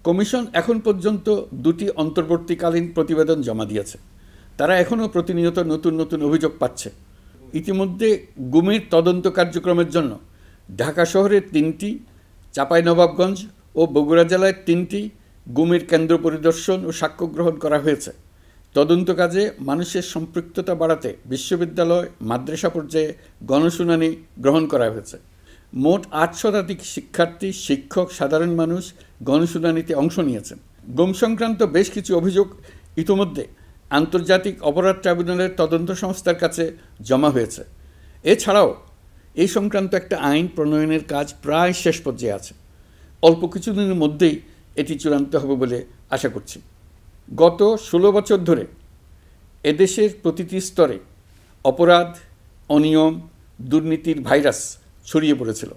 কমিশন এখন পর্যন্ত 2টি অন্তর্বর্তীকালীন প্রতিবেদন জমা দিয়েছে। তারা এখনও প্রতিনিয়ত নতুন অভিযোগ পাচ্ছে। ইতিমধ্যে গুমের তদন্ত কার্যক্রমের জন্য ঢাকা শহরের 3টি, চাঁপাইনবাবগঞ্জ ও বগুড়া জেলায় 3টি গুমের কেন্দ্র পরিদর্শন ও সাক্ষ্য গ্রহণ করা হয়েছে। তদন্ত কাজে মানুষের সম্পৃক্ততা বাড়াতে বিশ্ববিদ্যালয়, মাদ্রাসা পর্যায়ে গণশুনানি গ্রহণ করা হয়েছে। মোট 8 শতাধিক শিক্ষার্থী, শিক্ষক, সাধারণ মানুষ গণশুনানিতে অংশ নিয়েছেন। গুম সংক্রান্ত বেশ কিছু অভিযোগ ইতিমধ্যে আন্তর্জাতিক অপরাধ ট্রাইব্যুনালের তদন্ত সংস্থার কাছে জমা হয়েছে। এছাড়াও এই সংক্রান্ত একটা আইন প্রণয়নের কাজ প্রায় শেষ পর্যায়ে আছে। অল্প কিছুদিনের মধ্যেই এটি চূড়ান্ত হবে বলে আশা করছি। গত 16 বছর ধরে এদেশের প্রতিটি স্তরে অপরাধ, অনিয়ম, দুর্নীতির ভাইরাস ছড়িয়ে পড়েছিল।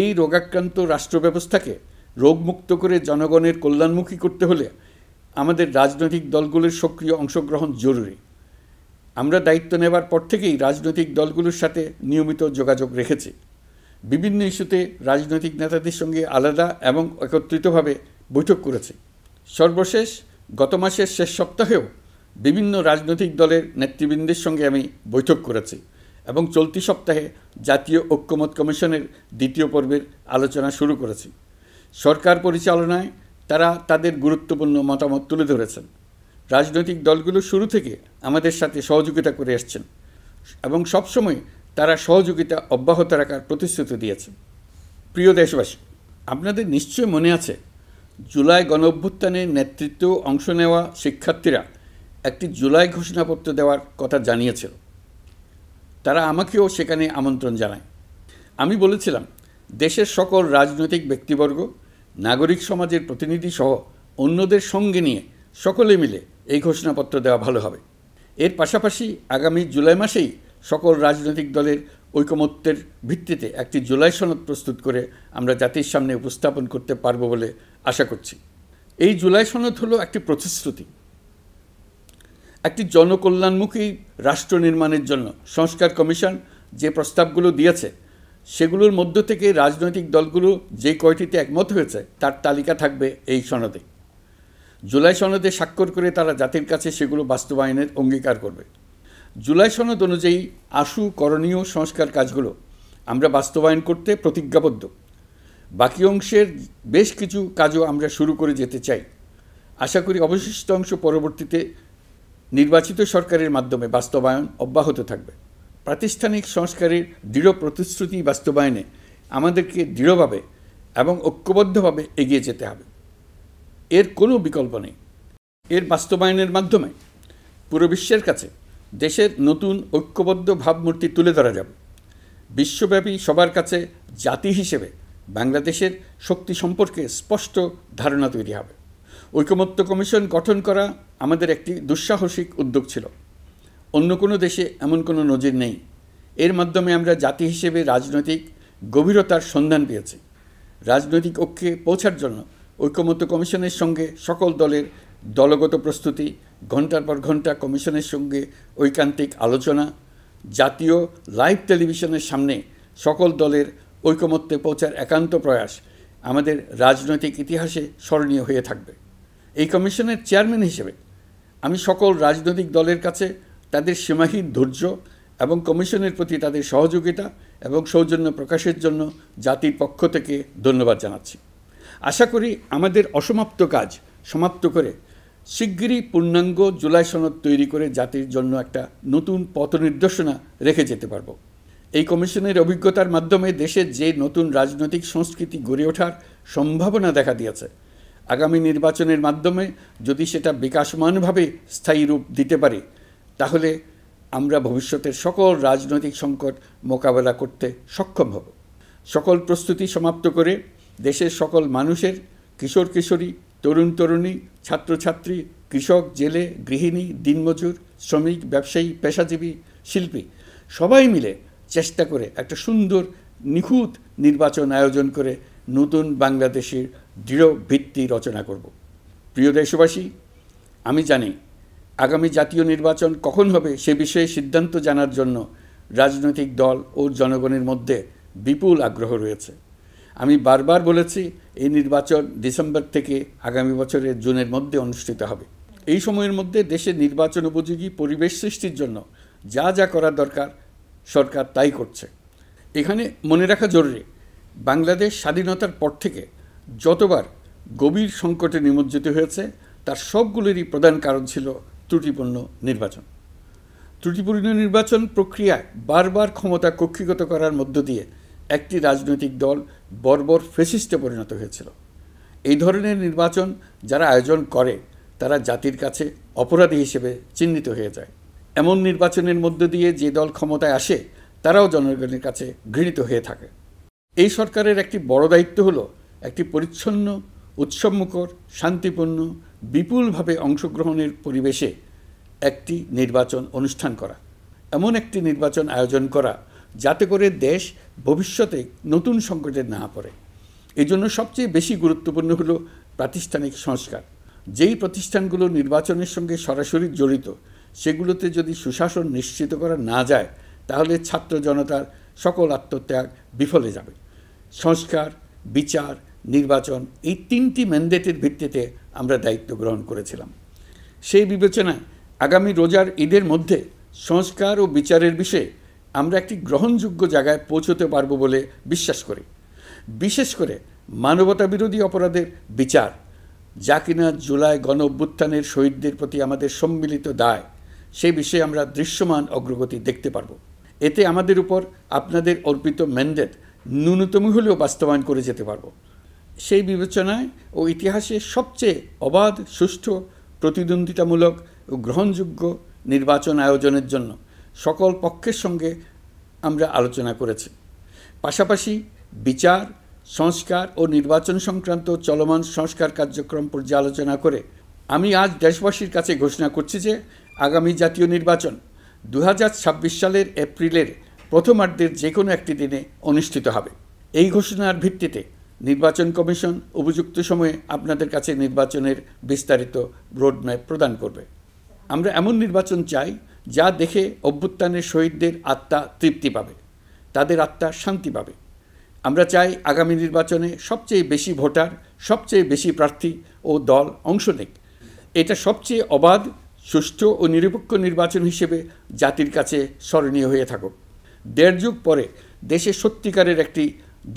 এই রোগাক্রান্ত রাষ্ট্র ব্যবস্থাকে রোগমুক্ত করে জনগণের কল্যাণমুখী করতে হলে আমাদের রাজনৈতিক দলগুলোর সক্রিয় অংশগ্রহণ জরুরি। আমরা দায়িত্ব নেবার পর থেকেই রাজনৈতিক দলগুলোর সাথে নিয়মিত যোগাযোগ রেখেছি। বিভিন্ন ইস্যুতে রাজনৈতিক নেতাদের সঙ্গে আলাদা এবং একত্রিতভাবে বৈঠক করেছি। সর্বশেষ গত মাসের শেষ সপ্তাহেও বিভিন্ন রাজনৈতিক দলের নেতৃবৃন্দের সঙ্গে আমি বৈঠক করেছি এবং চলতি সপ্তাহে জাতীয় ঐক্যমত কমিশনের 2য় পর্বের আলোচনা শুরু করেছি। সরকার পরিচালনায় তারা তাদের গুরুত্বপূর্ণ মতামত তুলে ধরেছেন। রাজনৈতিক দলগুলো শুরু থেকে আমাদের সাথে সহযোগিতা করে আসছেন এবং সবসময় তারা সহযোগিতা অব্যাহত রাখার প্রতিশ্রুতি দিয়েছেন। প্রিয় দেশবাসী, আপনাদের নিশ্চয় মনে আছে জুলাই গণঅভ্যুত্থানের নেতৃত্ব অংশ নেওয়া শিক্ষার্থীরা একটি জুলাই ঘোষণাপত্র দেওয়ার কথা জানিয়েছিল। তারা আমাকেও সেখানে আমন্ত্রণ জানায়। আমি বলেছিলাম দেশের সকল রাজনৈতিক ব্যক্তিবর্গ, নাগরিক সমাজের প্রতিনিধি সহ অন্যদের সঙ্গে নিয়ে সকলে মিলে এই ঘোষণাপত্র দেওয়া ভালো হবে। এর পাশাপাশি আগামী জুলাই মাসেই সকল রাজনৈতিক দলের ঐকমত্যের ভিত্তিতে একটি জুলাই সনদ প্রস্তুত করে আমরা জাতির সামনে উপস্থাপন করতে পারব বলে আশা করছি। এই জুলাই সনদ হলো একটি প্রতিশ্রুতি, একটি জনকল্যাণমুখী রাষ্ট্র নির্মাণের জন্য সংস্কার কমিশন যে প্রস্তাবগুলো দিয়েছে সেগুলোর মধ্য থেকে রাজনৈতিক দলগুলো যে কয়টিতে একমত হয়েছে তার তালিকা থাকবে এই সনদে। জুলাই সনদে স্বাক্ষর করে তারা জাতির কাছে সেগুলো বাস্তবায়নের অঙ্গীকার করবে। জুলাই সনদ অনুযায়ী আশু করণীয় সংস্কার কাজগুলো আমরা বাস্তবায়ন করতে প্রতিজ্ঞাবদ্ধ। বাকি অংশের বেশ কিছু কাজও আমরা শুরু করে যেতে চাই। আশা করি অবশিষ্ট অংশ পরবর্তীতে নির্বাচিত সরকারের মাধ্যমে বাস্তবায়ন অব্যাহত থাকবে। প্রাতিষ্ঠানিক সংস্কারের দৃঢ় প্রতিশ্রুতি বাস্তবায়নে আমাদেরকে দৃঢ়ভাবে এবং ঐক্যবদ্ধভাবে এগিয়ে যেতে হবে। এর কোনো বিকল্প নেই। এর বাস্তবায়নের মাধ্যমে পুরো বিশ্বের কাছে দেশের নতুন ঐক্যবদ্ধ ভাবমূর্তি তুলে ধরা যাবে। বিশ্বব্যাপী সবার কাছে জাতি হিসেবে বাংলাদেশের শক্তি সম্পর্কে স্পষ্ট ধারণা তৈরি হবে। ঐকমত্য কমিশন গঠন করা আমাদের একটি দুঃসাহসিক উদ্যোগ ছিল। অন্য কোনো দেশে এমন কোনো নজির নেই। এর মাধ্যমে আমরা জাতি হিসেবে রাজনৈতিক গভীরতার সন্ধান পেয়েছি। রাজনৈতিক ঐক্যে পৌঁছার জন্য ঐকমত্য কমিশনের সঙ্গে সকল দলের দলগত প্রস্তুতি, ঘণ্টার পর ঘণ্টা কমিশনের সঙ্গে ঐকান্তিক আলোচনা, জাতীয় লাইভ টেলিভিশনের সামনে সকল দলের ঐকমত্যে পৌঁছার একান্ত প্রয়াস আমাদের রাজনৈতিক ইতিহাসে স্মরণীয় হয়ে থাকবে। এই কমিশনের চেয়ারম্যান হিসেবে আমি সকল রাজনৈতিক দলের কাছে তাদের সীমাহীন ধৈর্য এবং কমিশনের প্রতি তাদের সহযোগিতা এবং সৌজন্য প্রকাশের জন্য জাতির পক্ষ থেকে ধন্যবাদ জানাচ্ছি। আশা করি আমাদের অসমাপ্ত কাজ সমাপ্ত করে শিগগিরই পূর্ণাঙ্গ জুলাই সনদ তৈরি করে জাতির জন্য একটা নতুন পথ নির্দেশনা রেখে যেতে পারব। এই কমিশনের অভিজ্ঞতার মাধ্যমে দেশের যে নতুন রাজনৈতিক সংস্কৃতি গড়ে ওঠার সম্ভাবনা দেখা দিয়েছে, আগামী নির্বাচনের মাধ্যমে যদি সেটা বিকাশমানভাবে স্থায়ী রূপ দিতে পারে তাহলে আমরা ভবিষ্যতের সকল রাজনৈতিক সংকট মোকাবেলা করতে সক্ষম হব। সকল প্রস্তুতি সমাপ্ত করে দেশের সকল মানুষের, কিশোর কিশোরী, তরুণ তরুণী, ছাত্রছাত্রী, কৃষক, জেলে, গৃহিণী, দিনমজুর, শ্রমিক, ব্যবসায়ী, পেশাজীবী, শিল্পী সবাই মিলে চেষ্টা করে একটা সুন্দর নিখুঁত নির্বাচন আয়োজন করে নতুন বাংলাদেশের দৃঢ় ভিত্তি রচনা করব। প্রিয় দেশবাসী, আমি জানি আগামী জাতীয় নির্বাচন কখন হবে সে বিষয়ে সিদ্ধান্ত জানার জন্য রাজনৈতিক দল ও জনগণের মধ্যে বিপুল আগ্রহ রয়েছে। আমি বারবার বলেছি এই নির্বাচন ডিসেম্বর থেকে আগামী বছরের জুনের মধ্যে অনুষ্ঠিত হবে। এই সময়ের মধ্যে দেশের নির্বাচন উপযোগী পরিবেশ সৃষ্টির জন্য যা যা করা দরকার সরকার তাই করছে। এখানে মনে রাখা জরুরি, বাংলাদেশ স্বাধীনতার পর থেকে যতবার গভীর সংকটে নিমজ্জিত হয়েছে তার সবগুলোরই প্রধান কারণ ছিল ত্রুটিপূর্ণ নির্বাচন। ত্রুটিপূর্ণ নির্বাচন প্রক্রিয়ায় বারবার ক্ষমতা কক্ষিগত করার মধ্য দিয়ে একটি রাজনৈতিক দল বর্বর ফ্যাসিস্টে পরিণত হয়েছিল। এই ধরনের নির্বাচন যারা আয়োজন করে তারা জাতির কাছে অপরাধী হিসেবে চিহ্নিত হয়ে যায়। এমন নির্বাচনের মধ্য দিয়ে যে দল ক্ষমতায় আসে তারাও জনগণের কাছে ঘৃণিত হয়ে থাকে। এই সরকারের একটি বড় দায়িত্ব হলো একটি পরিচ্ছন্ন, উৎসবমুখর, শান্তিপূর্ণ, বিপুলভাবে অংশগ্রহণের পরিবেশে একটি নির্বাচন অনুষ্ঠান করা, এমন একটি নির্বাচন আয়োজন করা যাতে করে দেশ ভবিষ্যতে নতুন সংকটে না পড়ে। এই জন্য সবচেয়ে বেশি গুরুত্বপূর্ণ হলো প্রাতিষ্ঠানিক সংস্কার। যেই প্রতিষ্ঠানগুলো নির্বাচনের সঙ্গে সরাসরি জড়িত সেগুলোতে যদি সুশাসন নিশ্চিত করা না যায় তাহলে ছাত্র জনতার সকল আত্মত্যাগ বিফলে যাবে। সংস্কার, বিচার, নির্বাচন এই তিনটি ম্যান্ডেটের ভিত্তিতে আমরা দায়িত্ব গ্রহণ করেছিলাম। সেই বিবেচনায় আগামী রোজার ঈদের মধ্যে সংস্কার ও বিচারের বিষয়ে আমরা একটি গ্রহণযোগ্য জায়গায় পৌঁছতে পারব বলে বিশ্বাস করি। বিশেষ করে মানবতাবিরোধী অপরাধের বিচার, যা কিনা জুলাই গণ অভ্যুত্থানের শহীদদের প্রতি আমাদের সম্মিলিত দায়, সেই বিষয়ে আমরা দৃশ্যমান অগ্রগতি দেখতে পারব। এতে আমাদের উপর আপনাদের অর্পিত ম্যান্ডেট ন্যূনতম হলেও বাস্তবায়ন করে যেতে পারব। সেই বিবেচনায় ও ইতিহাসে সবচেয়ে অবাধ, সুষ্ঠু, প্রতিদ্বন্দ্বিতামূলক ও গ্রহণযোগ্য নির্বাচন আয়োজনের জন্য সকল পক্ষের সঙ্গে আমরা আলোচনা করেছি। পাশাপাশি বিচার, সংস্কার ও নির্বাচন সংক্রান্ত চলমান সংস্কার কার্যক্রম পর্যালোচনা করে আমি আজ দেশবাসীর কাছে ঘোষণা করছি যে আগামী জাতীয় নির্বাচন 2026 সালের এপ্রিলের প্রথমার্ধের যে কোনো একটি দিনে অনুষ্ঠিত হবে। এই ঘোষণার ভিত্তিতে নির্বাচন কমিশন উপযুক্ত সময়ে আপনাদের কাছে নির্বাচনের বিস্তারিত রোডম্যাপ প্রদান করবে। আমরা এমন নির্বাচন চাই যা দেখে অভ্যুত্থানের শহীদদের আত্মা তৃপ্তি পাবে, তাদের আত্মা শান্তি পাবে। আমরা চাই আগামী নির্বাচনে সবচেয়ে বেশি ভোটার, সবচেয়ে বেশি প্রার্থী ও দল অংশ নেক। এটা সবচেয়ে অবাধ, সুষ্ঠু ও নিরপেক্ষ নির্বাচন হিসেবে জাতির কাছে স্মরণীয় হয়ে থাকুক। 1.5 যুগ পরে দেশে সত্যিকারের একটি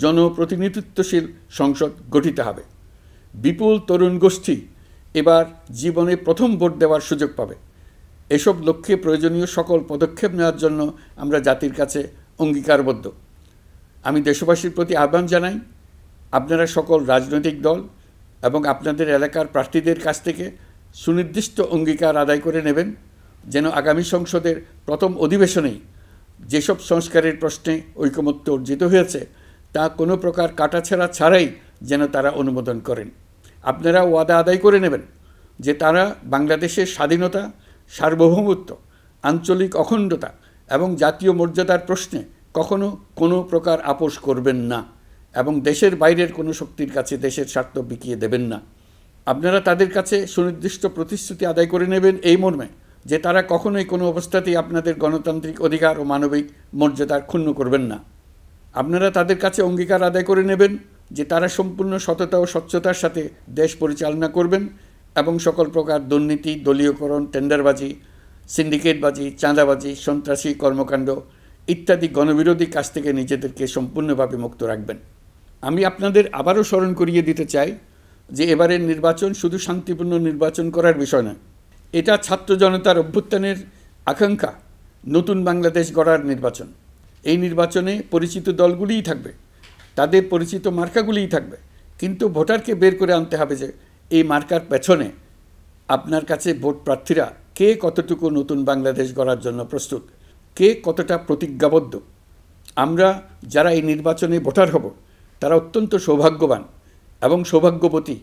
জনপ্রতিনিধিত্বশীল সংসদ গঠিত হবে। বিপুল তরুণ গোষ্ঠী এবার জীবনে প্রথম ভোট দেওয়ার সুযোগ পাবে। এসব লক্ষ্যে প্রয়োজনীয় সকল পদক্ষেপ নেওয়ার জন্য আমরা জাতির কাছে অঙ্গীকারবদ্ধ। আমি দেশবাসীর প্রতি আহ্বান জানাই, আপনারা সকল রাজনৈতিক দল এবং আপনাদের এলাকার প্রার্থীদের কাছ থেকে সুনির্দিষ্ট অঙ্গীকার আদায় করে নেবেন, যেন আগামী সংসদের প্রথম অধিবেশনেই যেসব সংস্কারের প্রশ্নে ঐকমত্য অর্জিত হয়েছে তা কোনো প্রকার কাটাছেঁড়া ছাড়াই যেন তারা অনুমোদন করেন। আপনারা ওয়াদা আদায় করে নেবেন যে তারা বাংলাদেশের স্বাধীনতা, সার্বভৌমত্ব, আঞ্চলিক অখণ্ডতা এবং জাতীয় মর্যাদার প্রশ্নে কখনো কোনো প্রকার আপোষ করবেন না এবং দেশের বাইরের কোনো শক্তির কাছে দেশের স্বার্থ বিকিয়ে দেবেন না। আপনারা তাদের কাছে সুনির্দিষ্ট প্রতিশ্রুতি আদায় করে নেবেন এই মর্মে যে তারা কখনোই কোনো অবস্থাতেই আপনাদের গণতান্ত্রিক অধিকার ও মানবিক মর্যাদার ক্ষুণ্ণ করবেন না। আপনারা তাদের কাছে অঙ্গীকার আদায় করে নেবেন যে তারা সম্পূর্ণ সততা ও স্বচ্ছতার সাথে দেশ পরিচালনা করবেন এবং সকল প্রকার দুর্নীতি, দলীয়করণ, টেন্ডারবাজি, সিন্ডিকেটবাজি, চাঁদাবাজি, সন্ত্রাসী কর্মকাণ্ড ইত্যাদি গণবিরোধী কাজ থেকে নিজেদেরকে সম্পূর্ণভাবে মুক্ত রাখবেন। আমি আপনাদের আবারও স্মরণ করিয়ে দিতে চাই যে এবারের নির্বাচন শুধু শান্তিপূর্ণ নির্বাচন করার বিষয় নয়, এটা ছাত্র জনতার অভ্যুত্থানের আকাঙ্ক্ষা নতুন বাংলাদেশ গড়ার নির্বাচন। এই নির্বাচনে পরিচিত দলগুলিই থাকবে, তাদের পরিচিত মার্কাগুলিই থাকবে, কিন্তু ভোটারকে বের করে আনতে হবে যে এই মার্কার পেছনে আপনার কাছে ভোট প্রার্থীরা কে কতটুকু নতুন বাংলাদেশ গড়ার জন্য প্রস্তুত, কে কতটা প্রতিজ্ঞাবদ্ধ। আমরা যারা এই নির্বাচনে ভোটার হব তারা অত্যন্ত সৌভাগ্যবান এবং সৌভাগ্যবতী।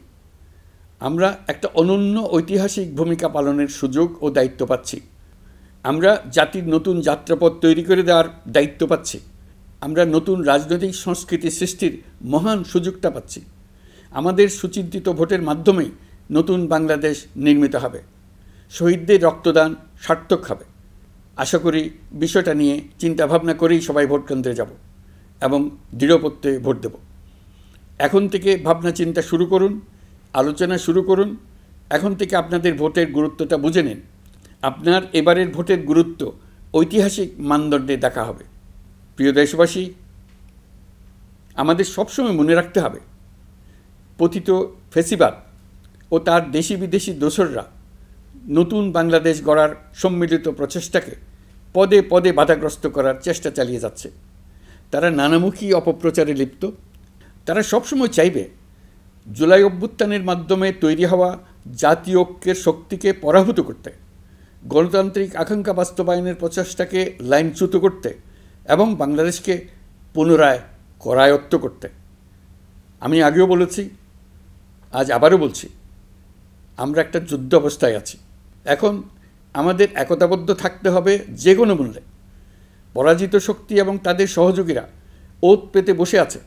আমরা একটা অনন্য ঐতিহাসিক ভূমিকা পালনের সুযোগ ও দায়িত্ব পাচ্ছি। আমরা জাতির নতুন যাত্রাপথ তৈরি করে দেওয়ার দায়িত্ব পাচ্ছি। আমরা নতুন রাজনৈতিক সংস্কৃতি সৃষ্টির মহান সুযোগটা পাচ্ছি। আমাদের সুচিন্তিত ভোটের মাধ্যমেই নতুন বাংলাদেশ নির্মিত হবে। শহীদদের রক্তদান সার্থক হবে। আশা করি বিষয়টা নিয়ে চিন্তাভাবনা করেই সবাই ভোট কেন্দ্রে যাব এবং দৃঢ়প্রত্যয়ে ভোট দেব। এখন থেকে ভাবনা চিন্তা শুরু করুন, আলোচনা শুরু করুন। এখন থেকে আপনাদের ভোটের গুরুত্বটা বুঝে নিন। আপনার এবারের ভোটের গুরুত্ব ঐতিহাসিক মানদণ্ডে দেখা হবে। প্রিয় দেশবাসী, আমাদের সবসময় মনে রাখতে হবে পতিত ফ্যাসিবাদ ও তার দেশি বিদেশি দোসররা নতুন বাংলাদেশ গড়ার সম্মিলিত প্রচেষ্টাকে পদে পদে বাধাগ্রস্ত করার চেষ্টা চালিয়ে যাচ্ছে। তারা নানামুখী অপপ্রচারে লিপ্ত। তারা সবসময় চাইবে জুলাই অভ্যুত্থানের মাধ্যমে তৈরি হওয়া জাতীয় ঐক্যের শক্তিকে পরাভূত করতে, গণতান্ত্রিক আকাঙ্ক্ষা বাস্তবায়নের প্রচেষ্টাকে লাইনচ্যুত করতে এবং বাংলাদেশকে পুনরায় করায়ত্ত করতে। আমি আগেও বলেছি, আজ আবারও বলছি, আমরা একটা যুদ্ধ অবস্থায় আছি। এখন আমাদের একতাবদ্ধ থাকতে হবে যে কোনো মূল্যে। পরাজিত শক্তি এবং তাদের সহযোগীরা ওত পেতে বসে আছে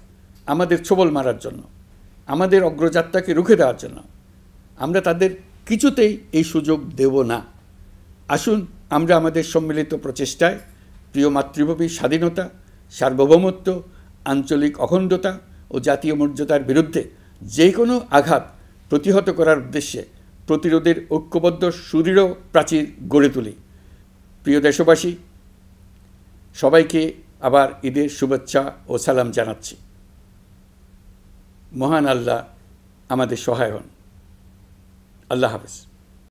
আমাদের ছোবল মারার জন্য, আমাদের অগ্রযাত্রাকে রুখে দেওয়ার জন্য। আমরা তাদের কিছুতেই এই সুযোগ দেব না। আসুন আমরা আমাদের সম্মিলিত প্রচেষ্টায় প্রিয় মাতৃভূমির স্বাধীনতা, সার্বভৌমত্ব, আঞ্চলিক অখণ্ডতা ও জাতীয় মর্যাদার বিরুদ্ধে যে কোনো আঘাত প্রতিহত করার উদ্দেশ্যে প্রতিরোধের ঐক্যবদ্ধ সুদৃঢ় প্রাচীর গড়ে তুলি। প্রিয় দেশবাসী, সবাইকে আবার ঈদের শুভেচ্ছা ও সালাম জানাচ্ছি। মহান আল্লাহ আমাদের সহায় হন। আল্লাহ হাফেজ।